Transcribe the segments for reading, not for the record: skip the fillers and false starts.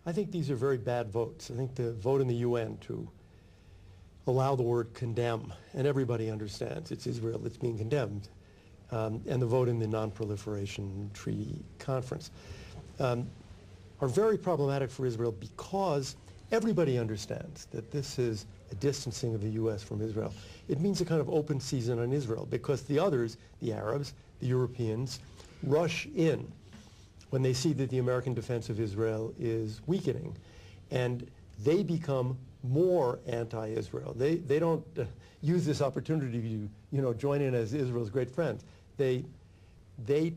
I think these are very bad votes. I think the vote in the UN to allow the word condemn, and everybody understands it's Israel that's being condemned, and the vote in the Non-Proliferation Treaty Conference are very problematic for Israel because everybody understands that this is a distancing of the U.S. from Israel. It means a kind of open season on Israel because the others, the Arabs, the Europeans, rush in when they see that the American defense of Israel is weakening, and they become more anti-Israel. They don't use this opportunity to join in as Israel's great friends. They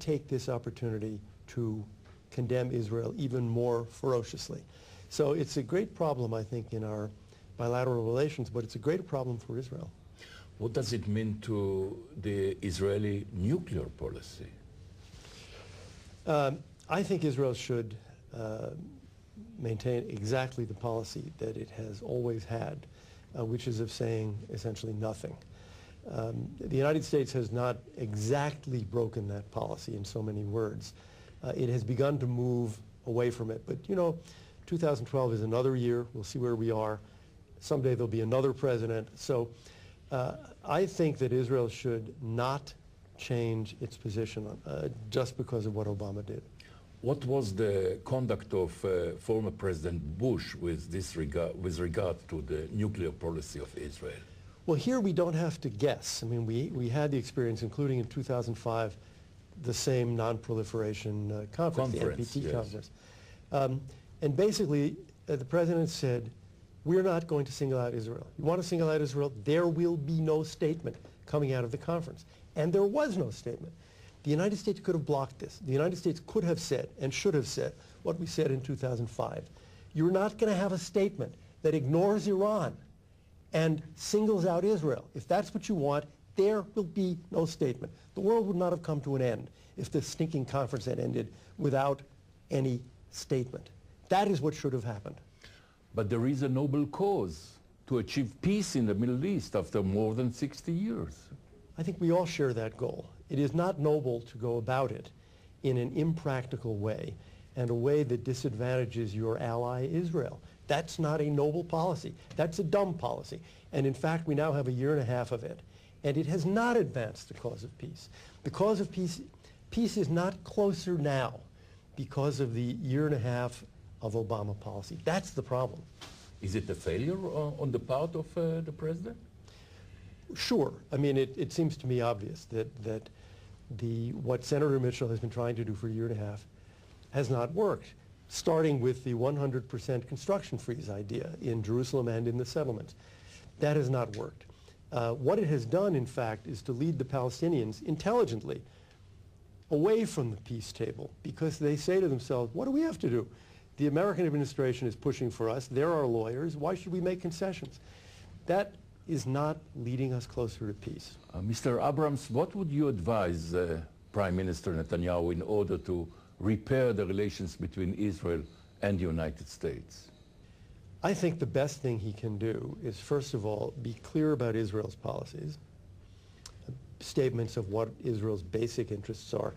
take this opportunity to condemn Israel even more ferociously. So it's a great problem, I think, in our bilateral relations, but it's a greater problem for Israel. What does it mean to the Israeli nuclear policy? I think Israel should maintain exactly the policy that it has always had, which is of saying essentially nothing. The United States has not exactly broken that policy in so many words. It has begun to move away from it. But, 2012 is another year. We'll see where we are. Someday there'll be another president. So I think that Israel should not change its position just because of what Obama did. What was the conduct of former President Bush with regard to the nuclear policy of Israel? Well, here we don't have to guess. I mean, we had the experience, including in 2005, the same non-proliferation conference, the NPT yes. conference. And basically, the president said, we're not going to single out Israel. You want to single out Israel? There will be no statement coming out of the conference. And there was no statement. The United States could have blocked this. The United States could have said and should have said what we said in 2005. You're not going to have a statement that ignores Iran and singles out Israel. If that's what you want, there will be no statement. The world would not have come to an end if the stinking conference had ended without any statement. That is what should have happened. But there is a noble cause to achieve peace in the Middle East after more than 60 years. I think we all share that goal. It is not noble to go about it in an impractical way and a way that disadvantages your ally Israel. That's not a noble policy. That's a dumb policy. And in fact, we now have a year and a half of it. And it has not advanced the cause of peace. The cause of peace is not closer now because of the year and a half of Obama policy. That's the problem. Is it a failure on the part of the president? Sure. I mean, it seems to me obvious that what Senator Mitchell has been trying to do for a year and a half has not worked, starting with the 100% construction freeze idea in Jerusalem and in the settlements. That has not worked. What it has done, in fact, is to lead the Palestinians intelligently away from the peace table because they say to themselves, what do we have to do? The American administration is pushing for us. They're our lawyers. Why should we make concessions? That is not leading us closer to peace. Mr. Abrams, what would you advise Prime Minister Netanyahu in order to repair the relations between Israel and the United States? I think the best thing he can do is, first of all, be clear about Israel's policies, statements of what Israel's basic interests are,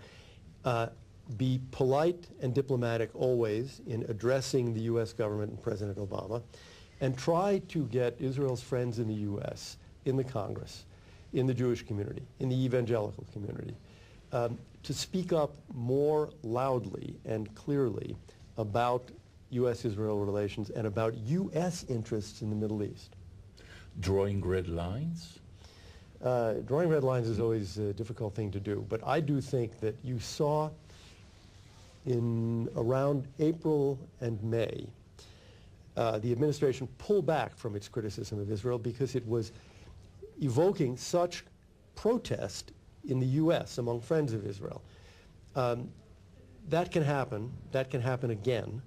be polite and diplomatic always in addressing the U.S. government and President Obama, and try to get Israel's friends in the U.S., in the Congress, in the Jewish community, in the evangelical community, to speak up more loudly and clearly about U.S.-Israel relations and about U.S. interests in the Middle East. Drawing red lines? Drawing red lines is always a difficult thing to do, but I do think that you saw in around April and May, the administration pulled back from its criticism of Israel because it was evoking such protest in the U.S. among friends of Israel. That can happen. That can happen again.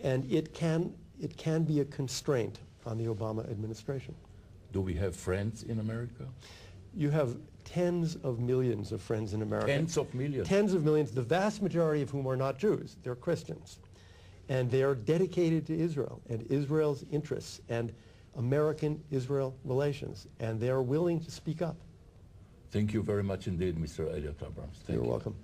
And it can be a constraint on the Obama administration. Do we have friends in America? You have tens of millions of friends in America. Tens of millions? Tens of millions, the vast majority of whom are not Jews. They're Christians. And they are dedicated to Israel and Israel's interests and American-Israel relations. And they are willing to speak up. Thank you very much indeed, Mr. Elliott Abrams. Thank you. You're welcome.